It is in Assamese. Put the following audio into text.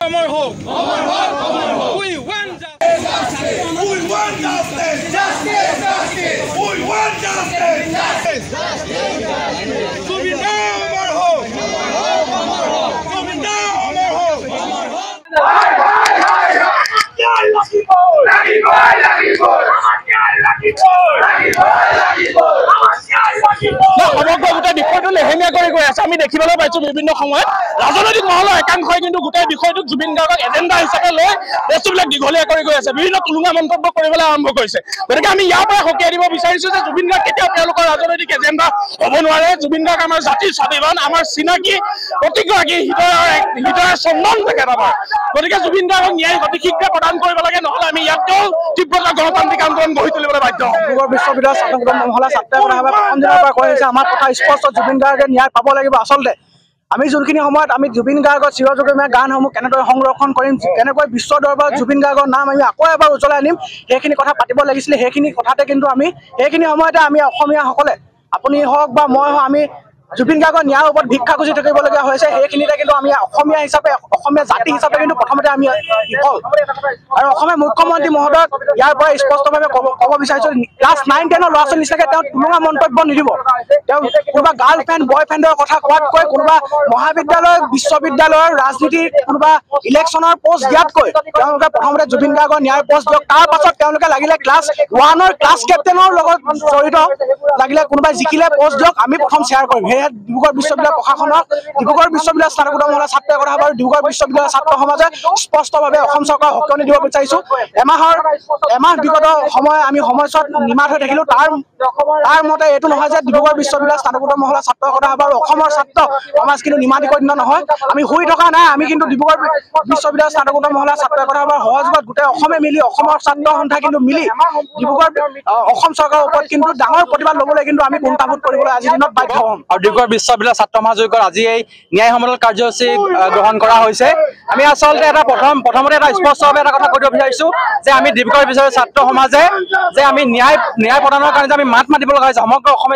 Amar hope. We want justice. We want justice. Justice. We want justice. Justice. Zubinda Amar hope. Zubinda Amar hope. Lucky boy. Lucky boy. Lucky boy. Lucky boy. Lucky boy. Lucky boy. সমগ্ৰ গোটেই বিষয়টো লেহেমীয়া কৰি গৈ আছে আমি দেখিবলৈ পাইছো বিভিন্ন সময়ত ৰাজনৈতিক মহলৰ একাংশই কিন্তু গোটেই বিষয়টোক জুবিন গাৰ্গক এজেণ্ডা হিচাপে লৈ বস্তুবিলাক দীঘলীয়া কৰি গৈ আছে বিভিন্ন তুলুঙা মন্তব্য কৰিবলৈ আৰম্ভ কৰিছে গতিকে আমি ইয়াৰ পৰা সকীয়াই দিব বিচাৰিছো যে জুবিন গাৰ্গ কেতিয়াও তেওঁলোকৰ ৰাজনৈতিক এজেণ্ডা হ'ব নোৱাৰে জুবিন গাৰ্গ আমাৰ জাতিৰ স্বাভিমান আমাৰ চিনাকি প্ৰতিগৰাকী হৃদয়ৰ চন্দন তেখেত আমাৰ গতিকে জুবিন গাৰ্গক ন্যায় অতি শীঘ্ৰে প্ৰদান কৰিব লাগে নহ'লে আমি ইয়াতকৈ তীব্ৰতা গণতান্ত্ৰিক আন্দোলন গঢ়ি তুলিবলৈ বাধ্য হ'ম ডিব্ৰুগড় বিশ্ববিদ্যালয়ৰ ছাত্ৰ মহলা ছাত্ৰই প্ৰথম দিনৰ পৰা কৈ আহিছে আমাৰ কথা স্পষ্ট জুবিন গাৰ্গে ন্যায় পাব লাগিব আচলতে আমি যোনখিনি সময়ত আমি জুবিন গাৰ্গৰ চিৰযুগমীয়া গানসমূহ কেনেদৰে সংৰক্ষণ কৰিম কেনেকৈ বিশ্ব দৰবাৰত জুবিন গাৰ্গৰ নাম আমি আকৌ এবাৰ উজ্বলাই আনিম সেইখিনি কথা পাতিব লাগিছিলে সেইখিনি কথাতে কিন্তু আমি সেইখিনি সময়তে আমি অসমীয়াসকলে আপুনি হওক বা মই হওক আমি জুবিন গাৰ্গৰ ন্যায়ৰ ওপৰত ভিক্ষা খুজি থাকিবলগীয়া হৈছে সেইখিনিতে কিন্তু আমি অসমীয়া হিচাপে অসমীয়া জাতি হিচাপে কিন্তু প্ৰথমতে আমি বিফল আৰু অসমীয়া মুখ্যমন্ত্ৰী মহোদয়ক ইয়াৰ পৰা স্পষ্টভাৱে ক'ব বিচাৰিছোঁ ক্লাছ 9-10 ল'ৰা ছোৱালী নিচিনাকৈ তেওঁ তুলুঙা মন্তব্য নিদিব তেওঁ কোনোবা গাৰ্লফ্ৰেণ্ড বয়ফ্ৰেণ্ডৰ কথা কোৱাতকৈ কোনোবা মহাবিদ্যালয় বিশ্ববিদ্যালয়ৰ ৰাজনীতিৰ কোনোবা ইলেকশ্যনৰ পষ্ট দিয়াতকৈ তেওঁলোকে প্ৰথমতে জুবিন গাৰ্গৰ ন্যায়ৰ পষ্ট দিয়ক তাৰ পাছত তেওঁলোকে লাগিলে ক্লাছ 1ৰ ক্লাছ কেপ্টেইনৰ লগত জড়িত লাগিলে কোনোবাই জিকিলে পষ্ট দিয়ক আমি প্ৰথম শ্বেয়াৰ কৰিম ডিব্ৰুগড় বিশ্ববিদ্যালয় প্ৰশাসনক ডিব্ৰুগড় বিশ্ববিদ্যালয় স্নাতকোত্তৰ মহলাৰ ছাত্ৰই কথা বাৰু ডিব্ৰুগড় বিশ্ববিদ্যালয়ৰ ছাত্ৰ সমাজে স্পষ্টভাৱে অসম চৰকাৰক সকিয়নি দিব বিচাৰিছোঁ এমাহ বিগত সময় আমি সময়ছোৱাত নিমাত হৈ থাকিলোঁ তাৰ মতে এইটো নহয় যে ডিব্ৰুগড় বিশ্ববিদ্যালয় স্নাতকোত্তৰ মহলাৰ ছাত্ৰৰ কথা বাৰু অসমৰ ছাত্ৰ সমাজ কিন্তু নিমাতিকন্য নহয় আমি শুই থকা নাই আমি কিন্তু ডিব্ৰুগড় বিশ্ববিদ্যালয় স্নাতকোত্তৰ মহলাৰ ছাত্ৰৰ কথা বাৰু সহযোগত গোটেই অসমে মিলি অসমৰ ছাত্ৰ সন্থা কিন্তু মিলি ডিব্ৰুগড় অসম চৰকাৰৰ ওপৰত কিন্তু ডাঙৰ প্ৰতিবাদ ল'বলৈ কিন্তু আমি কুণ্ঠাবোধ কৰিবলৈ আজিৰ দিনত বাধ্য হ'ম আৰু ডিব্ৰুগড় বিশ্ববিদ্যালয় ছাত্ৰ মহাযজ্ঞৰ আজি এই ন্যায় সমদল কাৰ্যসূচী গ্ৰহণ কৰা হৈছে আমি আচলতে এটা প্ৰথমতে এটা স্পষ্টভাৱে এটা কথা কৈ বিচাৰিছোঁ যে আমি ডিব্ৰুগড় বিশ্ববিদ্যালয় ছাত্ৰ সমাজে যে আমি ন্যায় প্ৰদানৰ কাৰণে যে আমি মাত মাতিব লগা হৈছে সমগ্ৰ অসমে